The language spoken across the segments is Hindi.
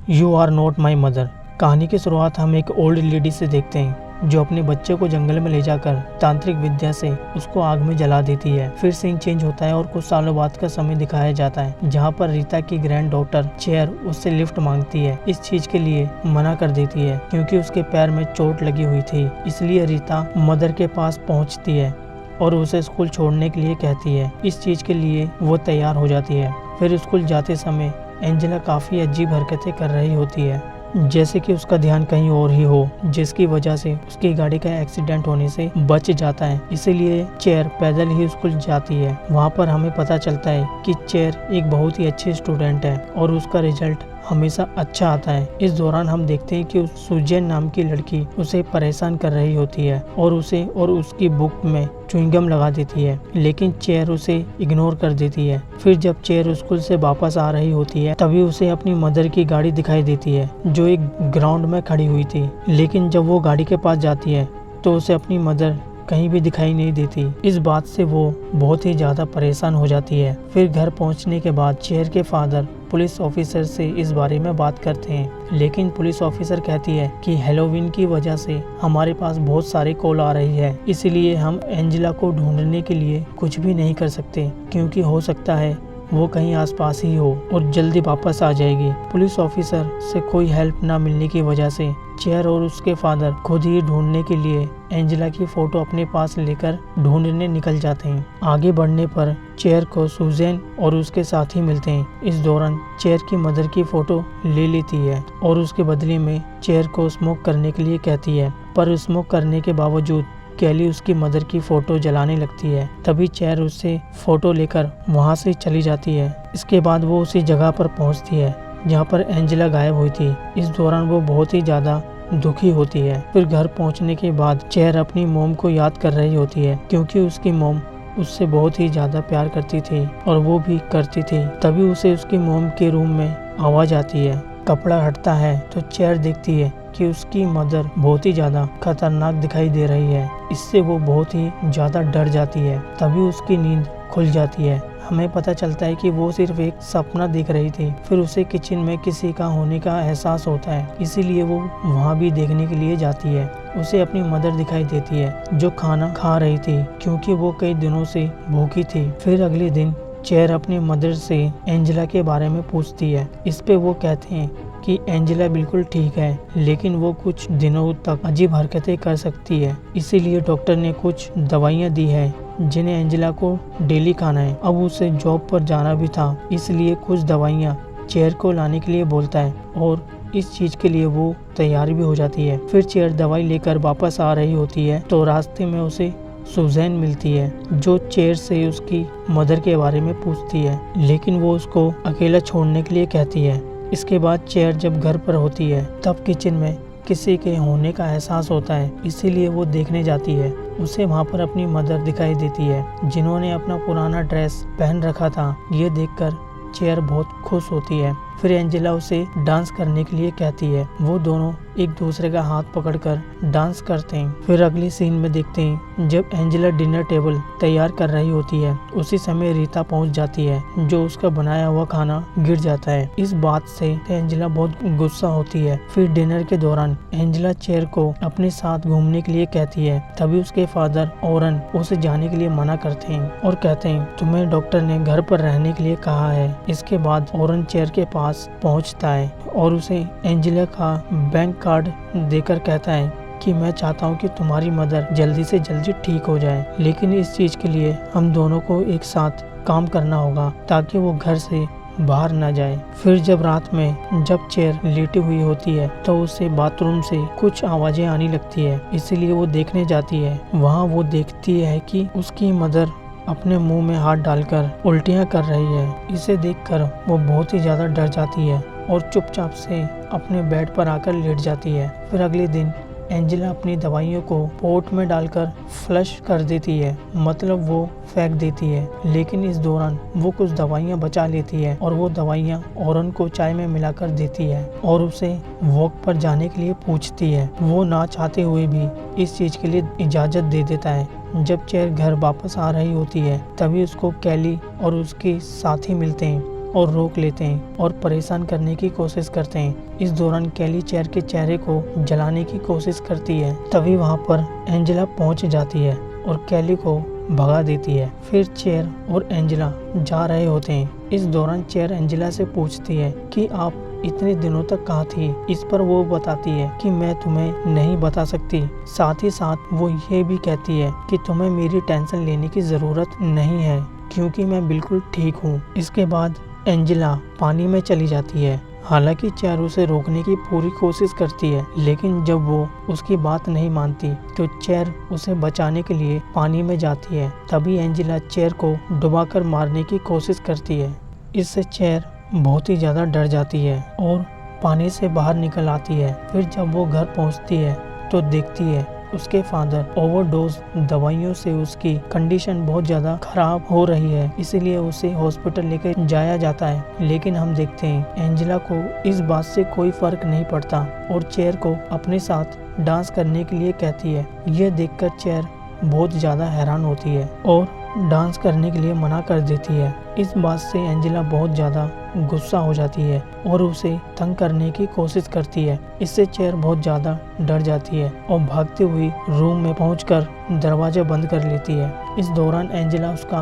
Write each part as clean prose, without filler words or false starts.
You are not my mother. कहानी की शुरुआत हम एक ओल्ड लेडी से देखते हैं जो अपने बच्चे को जंगल में ले जाकर तांत्रिक विद्या से उसको आग में जला देती है। फिर सीन चेंज होता है और कुछ सालों बाद का समय दिखाया जाता है जहाँ पर रीता की ग्रैंड डॉटर चेयर उससे लिफ्ट मांगती है। इस चीज के लिए मना कर देती है क्योंकि उसके पैर में चोट लगी हुई थी। इसलिए रीता मदर के पास पहुँचती है और उसे स्कूल छोड़ने के लिए कहती है। इस चीज के लिए वो तैयार हो जाती है। फिर स्कूल जाते समय एंजेला काफी अजीब हरकतें कर रही होती है, जैसे कि उसका ध्यान कहीं और ही हो, जिसकी वजह से उसकी गाड़ी का एक्सीडेंट होने से बच जाता है। इसीलिए चेयर पैदल ही स्कूल जाती है। वहाँ पर हमें पता चलता है कि चेयर एक बहुत ही अच्छी स्टूडेंट है और उसका रिजल्ट हमेशा अच्छा आता है। इस दौरान हम देखते हैं कि सुजैन नाम की लड़की उसे परेशान कर रही होती है और उसे और उसकी बुक में च्युइंगम लगा देती है, लेकिन चेयर उसे इग्नोर कर देती है। फिर जब चेयर स्कूल से वापस आ रही होती है तभी उसे अपनी मदर की गाड़ी दिखाई देती है जो एक ग्राउंड में खड़ी हुई थी। लेकिन जब वो गाड़ी के पास जाती है तो उसे अपनी मदर कहीं भी दिखाई नहीं देती। इस बात से वो बहुत ही ज्यादा परेशान हो जाती है। फिर घर पहुंचने के बाद चेयर के फादर पुलिस ऑफिसर से इस बारे में बात करते हैं, लेकिन पुलिस ऑफिसर कहती है कि हैलोवीन की वजह से हमारे पास बहुत सारे कॉल आ रही है, इसलिए हम एंजेला को ढूंढने के लिए कुछ भी नहीं कर सकते क्योंकि हो सकता है वो कहीं आसपास ही हो और जल्दी वापस आ जाएगी। पुलिस ऑफिसर से कोई हेल्प ना मिलने की वजह से चेयर और उसके फादर खुद ही ढूंढने के लिए एंजेला की फोटो अपने पास लेकर ढूंढने निकल जाते हैं। आगे बढ़ने पर चेयर को सुजैन और उसके साथी मिलते हैं। इस दौरान चेयर की मदर की फोटो ले लेती है और उसके बदले में चेयर को स्मोक करने के लिए कहती है, पर स्मोक करने के बावजूद कैली उसकी मदर की फोटो जलाने लगती है। तभी चेयर उससे फोटो लेकर वहां से चली जाती है। इसके बाद वो उसी जगह पर पहुंचती है जहां पर एंजेला गायब हुई थी। इस दौरान वो बहुत ही ज्यादा दुखी होती है। फिर घर पहुंचने के बाद चेयर अपनी मॉम को याद कर रही होती है क्योंकि उसकी मॉम उससे बहुत ही ज्यादा प्यार करती थी और वो भी करती थी। तभी उसे उसकी मॉम के रूम में आवाज आती है। कपड़ा हटता है तो चेयर देखती है कि उसकी मदर बहुत ही ज्यादा खतरनाक दिखाई दे रही है। इससे वो बहुत ही ज्यादा डर जाती है। तभी उसकी नींद खुल जाती है। हमें पता चलता है कि वो सिर्फ एक सपना देख रही थी। फिर उसे किचन में किसी का होने का एहसास होता है, इसीलिए वो वहाँ भी देखने के लिए जाती है। उसे अपनी मदर दिखाई देती है जो खाना खा रही थी क्योंकि वो कई दिनों से भूखी थी। फिर अगले दिन चेयर अपनी मदर से एंजेला के बारे में पूछती है। इस पे वो कहते हैं कि एंजेला बिल्कुल ठीक है, लेकिन वो कुछ दिनों तक अजीब हरकतें कर सकती है, इसीलिए डॉक्टर ने कुछ दवाइयाँ दी है जिन्हें एंजेला को डेली खाना है। अब उसे जॉब पर जाना भी था, इसलिए कुछ दवाइयाँ चेयर को लाने के लिए बोलता है और इस चीज के लिए वो तैयार भी हो जाती है। फिर चेयर दवाई लेकर वापस आ रही होती है तो रास्ते में उसे सुजैन मिलती है जो चेयर से उसकी मदर के बारे में पूछती है, लेकिन वो उसको अकेला छोड़ने के लिए कहती है। इसके बाद चेयर जब घर पर होती है तब किचन में किसी के होने का एहसास होता है, इसीलिए वो देखने जाती है। उसे वहाँ पर अपनी मदर दिखाई देती है जिन्होंने अपना पुराना ड्रेस पहन रखा था। ये देखकर चेयर बहुत खुश होती है। फिर एंजेला उसे डांस करने के लिए कहती है। वो दोनों एक दूसरे का हाथ पकड़कर डांस करते हैं। फिर अगली सीन में देखते हैं जब एंजेला डिनर टेबल तैयार कर रही होती है उसी समय रीता पहुंच जाती है जो उसका बनाया हुआ खाना गिर जाता है। इस बात से एंजेला बहुत गुस्सा होती है। फिर डिनर के दौरान एंजेला चेयर को अपने साथ घूमने के लिए कहती है। तभी उसके फादर ओरन उसे जाने के लिए मना करते हैं और कहते हैं तुम्हें डॉक्टर ने घर पर रहने के लिए कहा है। इसके बाद ओरन चेयर के पास पहुंचता है और उसे एंजेला का बैंक कार्ड देकर कहता है कि मैं चाहता हूं कि तुम्हारी मदर जल्दी से जल्दी ठीक हो जाए, लेकिन इस चीज के लिए हम दोनों को एक साथ काम करना होगा ताकि वो घर से बाहर ना जाए। फिर जब रात में जब चेयर लेटी हुई होती है तो उसे बाथरूम से कुछ आवाजें आने लगती है, इसीलिए वो देखने जाती है। वहाँ वो देखती है कि उसकी मदर अपने मुंह में हाथ डालकर उल्टियां कर रही है। इसे देखकर वो बहुत ही ज्यादा डर जाती है और चुपचाप से अपने बेड पर आकर लेट जाती है। फिर अगले दिन एंजेला अपनी दवाइयों को पोट में डालकर फ्लश कर देती है, मतलब वो फेंक देती है। लेकिन इस दौरान वो कुछ दवाइयाँ बचा लेती है और वो दवाइयाँ ओरन को चाय में मिलाकर देती है और उसे वॉक पर जाने के लिए पूछती है। वो ना चाहते हुए भी इस चीज के लिए इजाजत दे देता है। जब चेयर घर वापस आ रही होती है तभी उसको कैली और उसके साथी मिलते हैं और रोक लेते हैं और परेशान करने की कोशिश करते हैं। इस दौरान कैली चेयर के चेहरे को जलाने की कोशिश करती है। तभी वहाँ पर एंजेला पहुँच जाती है और कैली को भगा देती है। फिर चेयर और एंजेला जा रहे होते हैं। इस दौरान चेयर एंजेला से पूछती है कि आप इतने दिनों तक कहाँ थी। इस पर वो बताती है कि मैं तुम्हें नहीं बता सकती। साथ ही साथ वो ये भी कहती है कि तुम्हें मेरी टेंशन लेने की ज़रूरत नहीं है क्योंकि मैं बिल्कुल ठीक हूँ। इसके बाद एंजेला पानी में चली जाती है। हालांकि चेयर उसे रोकने की पूरी कोशिश करती है, लेकिन जब वो उसकी बात नहीं मानती तो चेयर उसे बचाने के लिए पानी में जाती है। तभी एंजेला चेयर को डुबाकर मारने की कोशिश करती है। इससे चेयर बहुत ही ज़्यादा डर जाती है और पानी से बाहर निकल आती है। फिर जब वो घर पहुंचती है तो देखती है उसके फादर ओवरडोज दवाइयों से उसकी कंडीशन बहुत ज़्यादा खराब हो रही है, इसीलिए उसे हॉस्पिटल लेकर जाया जाता है। लेकिन हम देखते हैं एंजेला को इस बात से कोई फर्क नहीं पड़ता और चेयर को अपने साथ डांस करने के लिए कहती है। यह देखकर चेयर बहुत ज़्यादा हैरान होती है और डांस करने के लिए मना कर देती है। इस बात से एंजेला बहुत ज़्यादा गुस्सा हो जाती है और उसे तंग करने की कोशिश करती है। इससे चेयर बहुत ज़्यादा डर जाती है और भागती हुई रूम में पहुंचकर दरवाजा बंद कर लेती है। इस दौरान एंजेला उसका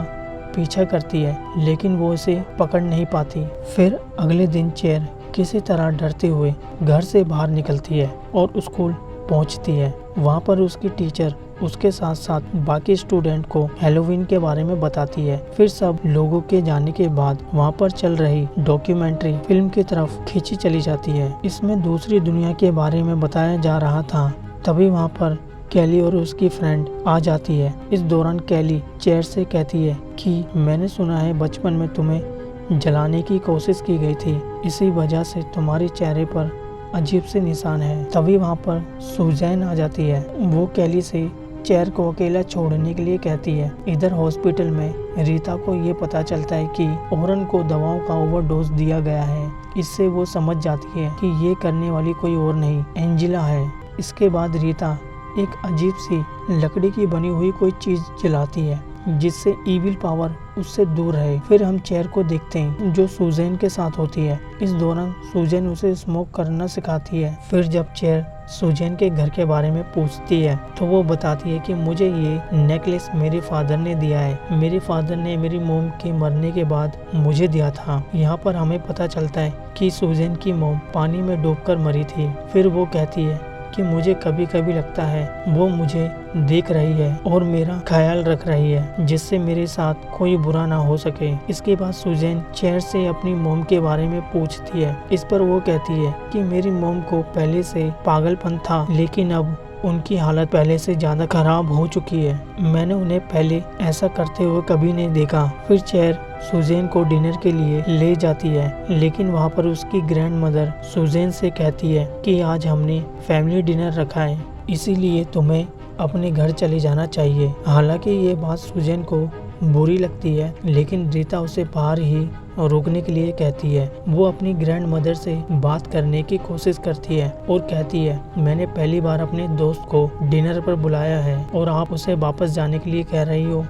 पीछा करती है, लेकिन वो उसे पकड़ नहीं पाती। फिर अगले दिन चेयर किसी तरह डरते हुए घर से बाहर निकलती है और स्कूल पहुंचती है। वहाँ पर उसकी टीचर उसके साथ साथ बाकी स्टूडेंट को हैलोवीन के बारे में बताती है। फिर सब लोगों के जाने के बाद वहाँ पर चल रही डॉक्यूमेंट्री फिल्म की तरफ खींची चली जाती है। इसमें दूसरी दुनिया के बारे में बताया जा रहा था। तभी वहाँ पर कैली और उसकी फ्रेंड आ जाती है। इस दौरान कैली चेयर से कहती है कि मैंने सुना है बचपन में तुम्हें जलाने की कोशिश की गई थी, इसी वजह से तुम्हारे चेहरे पर अजीब से निशान है। तभी वहाँ पर सुजैन आ जाती है। वो कैली से चेयर को अकेला छोड़ने के लिए कहती है। इधर हॉस्पिटल में रीता को ये पता चलता है कि ओरन को दवाओं का ओवरडोज दिया गया है। इससे वो समझ जाती है कि ये करने वाली कोई और नहीं एंजेला है। इसके बाद रीता एक अजीब सी लकड़ी की बनी हुई कोई चीज जलाती है जिससे इविल पावर उससे दूर रहे। फिर हम चेयर को देखते हैं जो सुजैन के साथ होती है। इस दौरान सुजैन उसे स्मोक करना सिखाती है। फिर जब चेयर सुजैन के घर के बारे में पूछती है तो वो बताती है कि मुझे ये नेकलेस मेरे फादर ने दिया है। मेरे फादर ने मेरी मोम के मरने के बाद मुझे दिया था। यहाँ पर हमें पता चलता है कि सुजैन की मोम पानी में डूबकर मरी थी। फिर वो कहती है कि मुझे कभी कभी लगता है वो मुझे देख रही है और मेरा ख्याल रख रही है, जिससे मेरे साथ कोई बुरा ना हो सके। इसके बाद सुजैन चेयर से अपनी मोम के बारे में पूछती है। इस पर वो कहती है कि मेरी मोम को पहले से पागलपन था, लेकिन अब उनकी हालत पहले से ज्यादा खराब हो चुकी है। मैंने उन्हें पहले ऐसा करते हुए कभी नहीं देखा। फिर चेयर सुजैन को डिनर के लिए ले जाती है, लेकिन वहाँ पर उसकी ग्रैंड मदर सुजैन से कहती है कि आज हमने फैमिली डिनर रखा है, इसीलिए तुम्हें अपने घर चले जाना चाहिए। हालांकि ये बात सुजैन को बुरी लगती है, लेकिन रीता उसे बाहर ही रोकने के लिए कहती है। वो अपनी ग्रैंड मदर से बात करने की कोशिश करती है और कहती है मैंने पहली बार अपने दोस्त को डिनर पर बुलाया है और आप उसे वापस जाने के लिए कह रही हो।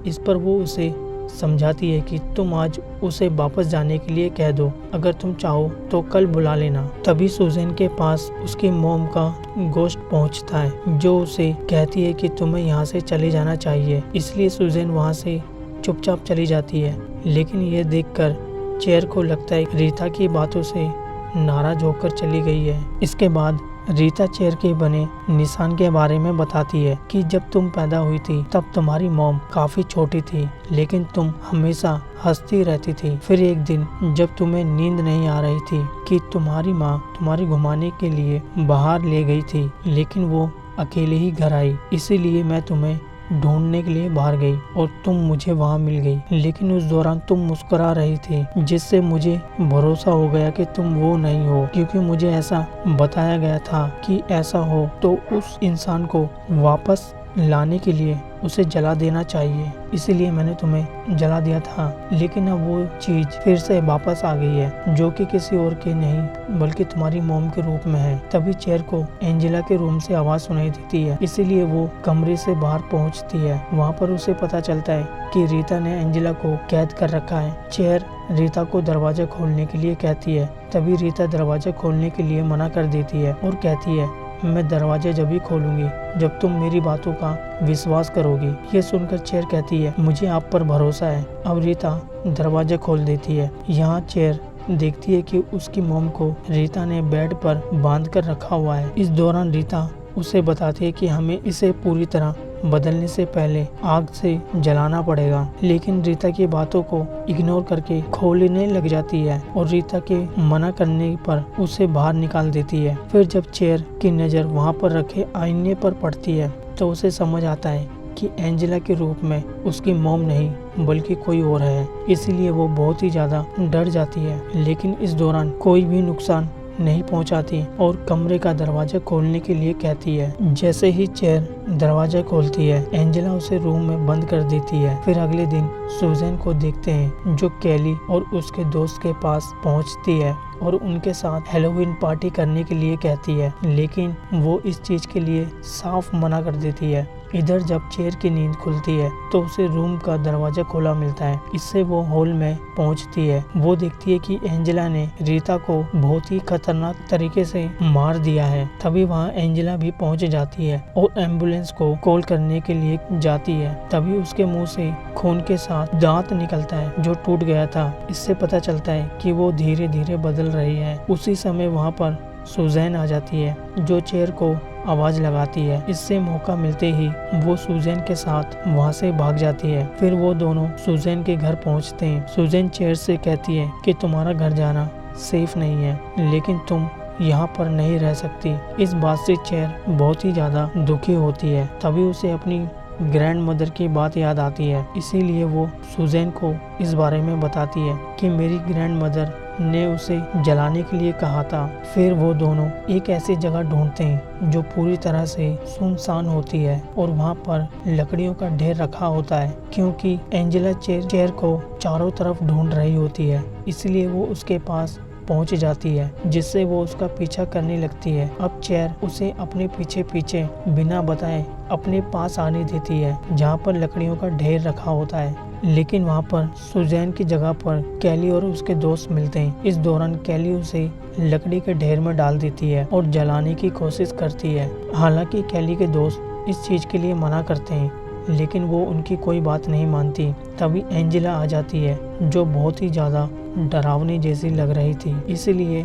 इस पर वो उसे समझाती है कि तुम आज उसे वापस जाने के लिए कह दो, अगर तुम चाहो तो कल बुला लेना। तभी सुजैन के पास उसकी मोम का गोश्त पहुंचता है जो उसे कहती है कि तुम्हें यहाँ से चले जाना चाहिए। इसलिए सुजैन वहाँ से चुपचाप चली जाती है, लेकिन यह देखकर चेयर को लगता है रीता की बातों से नाराज होकर चली गई है। इसके बाद रीता चेयर के बने निशान के बारे में बताती है कि जब तुम पैदा हुई थी तब तुम्हारी मॉम काफी छोटी थी, लेकिन तुम हमेशा हंसती रहती थी। फिर एक दिन जब तुम्हें नींद नहीं आ रही थी कि तुम्हारी माँ तुम्हारी घुमाने के लिए बाहर ले गई थी, लेकिन वो अकेले ही घर आई, इसीलिए मैं तुम्हें ढूंढने के लिए बाहर गई और तुम मुझे वहाँ मिल गई। लेकिन उस दौरान तुम मुस्कुरा रही थी, जिससे मुझे भरोसा हो गया कि तुम वो नहीं हो, क्योंकि मुझे ऐसा बताया गया था कि ऐसा हो तो उस इंसान को वापस लाने के लिए उसे जला देना चाहिए, इसीलिए मैंने तुम्हें जला दिया था। लेकिन अब वो चीज फिर से वापस आ गई है, जो कि किसी और की नहीं बल्कि तुम्हारी मॉम के रूप में है। तभी चेयर को एंजेला के रूम से आवाज सुनाई देती है, इसीलिए वो कमरे से बाहर पहुंचती है। वहाँ पर उसे पता चलता है कि रीता ने एंजेला को कैद कर रखा है। चेयर रीता को दरवाजा खोलने के लिए कहती है। तभी रीता दरवाजा खोलने के लिए मना कर देती है और कहती है, मैं दरवाजा जब ही खोलूंगी जब तुम मेरी बातों का विश्वास करोगी। ये सुनकर चेर कहती है, मुझे आप पर भरोसा है। अब रीता दरवाजा खोल देती है। यहाँ चेर देखती है कि उसकी मॉम को रीता ने बेड पर बांध कर रखा हुआ है। इस दौरान रीता उसे बताती है कि हमें इसे पूरी तरह बदलने से पहले आग से जलाना पड़ेगा, लेकिन रीता की बातों को इग्नोर करके खोलने लग जाती है और रीता के मना करने पर उसे बाहर निकाल देती है। फिर जब चेर की नज़र वहां पर रखे आईने पर पड़ती है तो उसे समझ आता है कि एंजेला के रूप में उसकी मॉम नहीं बल्कि कोई और है। इसीलिए वो बहुत ही ज्यादा डर जाती है, लेकिन इस दौरान कोई भी नुकसान नहीं पहुंचाती और कमरे का दरवाजा खोलने के लिए कहती है। जैसे ही चेर दरवाजा खोलती है, एंजेला उसे रूम में बंद कर देती है। फिर अगले दिन सुजैन को देखते हैं जो कैली और उसके दोस्त के पास पहुंचती है और उनके साथ हैलोवीन पार्टी करने के लिए कहती है, लेकिन वो इस चीज के लिए साफ मना कर देती है। इधर जब चेर की नींद खुलती है तो उसे रूम का दरवाजा खुला मिलता है। इससे वो हॉल में पहुंचती है। वो देखती है कि एंजेला ने रीता को बहुत ही खतरनाक तरीके से मार दिया है। तभी वहाँ एंजेला भी पहुंच जाती है और एम्बुलेंस को कॉल करने के लिए जाती है। तभी उसके मुंह से खून के साथ दांत निकलता है जो टूट गया था। इससे पता चलता है कि वो धीरे धीरे बदल रही है। उसी समय वहाँ पर सुजैन आ जाती है जो चेर को आवाज लगाती है। इससे मौका मिलते ही वो सुजैन के साथ वहाँ से भाग जाती है। फिर वो दोनों सुजैन के घर पहुँचते हैं। सुजैन चेर से कहती है कि तुम्हारा घर जाना सेफ नहीं है, लेकिन तुम यहाँ पर नहीं रह सकती। इस बात से चेर बहुत ही ज्यादा दुखी होती है। तभी उसे अपनी ग्रैंड मदर की बात याद आती है। इसीलिए वो सुजैन को इस बारे में बताती है कि मेरी ग्रैंड मदर ने उसे जलाने के लिए कहा था। फिर वो दोनों एक ऐसी जगह ढूंढते हैं जो पूरी तरह से सुनसान होती है और वहाँ पर लकड़ियों का ढेर रखा होता है, क्योंकि एंजेला चेर को चारों तरफ ढूंढ रही होती है। इसलिए वो उसके पास पहुंच जाती है, जिससे वो उसका पीछा करने लगती है। अब चेर उसे अपने पीछे पीछे बिना बताए अपने पास आने देती है जहाँ पर लकड़ियों का ढेर रखा होता है। लेकिन वहाँ पर सुजैन की जगह पर कैली और उसके दोस्त मिलते हैं। इस दौरान कैली उसे लकड़ी के ढेर में डाल देती है और जलाने की कोशिश करती है। हालांकि कैली के दोस्त इस चीज के लिए मना करते हैं, लेकिन वो उनकी कोई बात नहीं मानती। तभी एंजेला आ जाती है जो बहुत ही ज्यादा डरावनी जैसी लग रही थी, इसलिए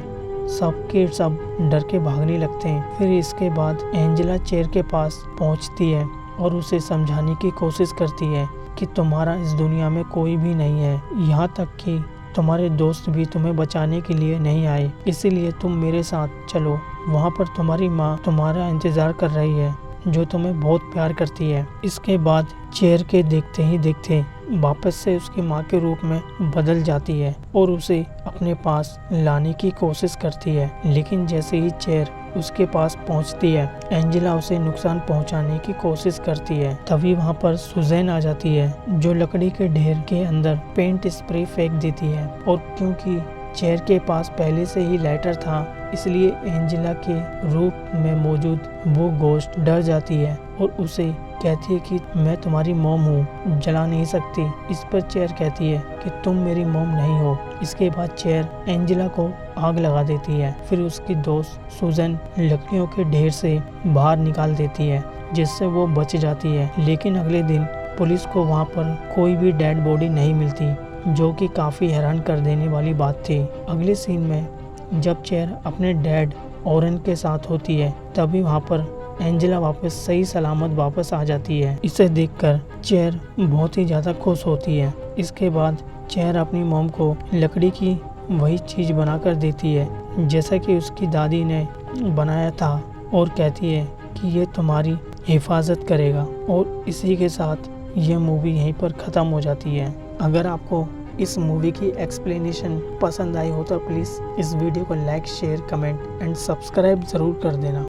सब के सब डर के भागने लगते हैं। फिर इसके बाद एंजेला चेर के पास पहुंचती है और उसे समझाने की कोशिश करती है कि तुम्हारा इस दुनिया में कोई भी नहीं है, यहाँ तक कि तुम्हारे दोस्त भी तुम्हें बचाने के लिए नहीं आए। इसीलिए तुम मेरे साथ चलो, वहाँ पर तुम्हारी माँ तुम्हारा इंतजार कर रही है जो तुम्हें बहुत प्यार करती है। इसके बाद चेर के देखते ही देखते वापस से उसकी माँ के रूप में बदल जाती है और उसे अपने पास लाने की कोशिश करती है। लेकिन जैसे ही चेर उसके पास पहुंचती है, एंजेला उसे नुकसान पहुंचाने की कोशिश करती है। तभी वहां पर सुजैन आ जाती है जो लकड़ी के ढेर के अंदर पेंट स्प्रे फेंक देती है, और क्योंकि चेर के पास पहले से ही लाइटर था, इसलिए एंजेला के रूप में मौजूद वो घोस्ट डर जाती है और उसे कहती है कि मैं तुम्हारी मॉम हूँ, जला नहीं सकती। इस पर चेर कहती है कि तुम मेरी मॉम नहीं हो। इसके बाद चेर एंजेला को आग लगा देती है। फिर उसकी दोस्त सुजैन लकड़ियों के ढेर से बाहर निकाल देती है, जिससे वो बच जाती है। लेकिन अगले दिन पुलिस को वहाँ पर कोई भी डेड बॉडी नहीं मिलती, जो कि काफ़ी हैरान कर देने वाली बात थी। अगले सीन में जब चेर अपने डैड ओरेन के साथ होती है, तभी वहाँ पर एंजेला वापस सही सलामत वापस आ जाती है। इसे देखकर चेर बहुत ही ज़्यादा खुश होती है। इसके बाद चेर अपनी मॉम को लकड़ी की वही चीज़ बनाकर देती है जैसा कि उसकी दादी ने बनाया था, और कहती है कि ये तुम्हारी हिफाजत करेगा। और इसी के साथ ये मूवी यहीं पर ख़त्म हो जाती है। अगर आपको इस मूवी की एक्सप्लेनेशन पसंद आई हो तो प्लीज़ इस वीडियो को like, share, comment and subscribe ज़रूर कर देना।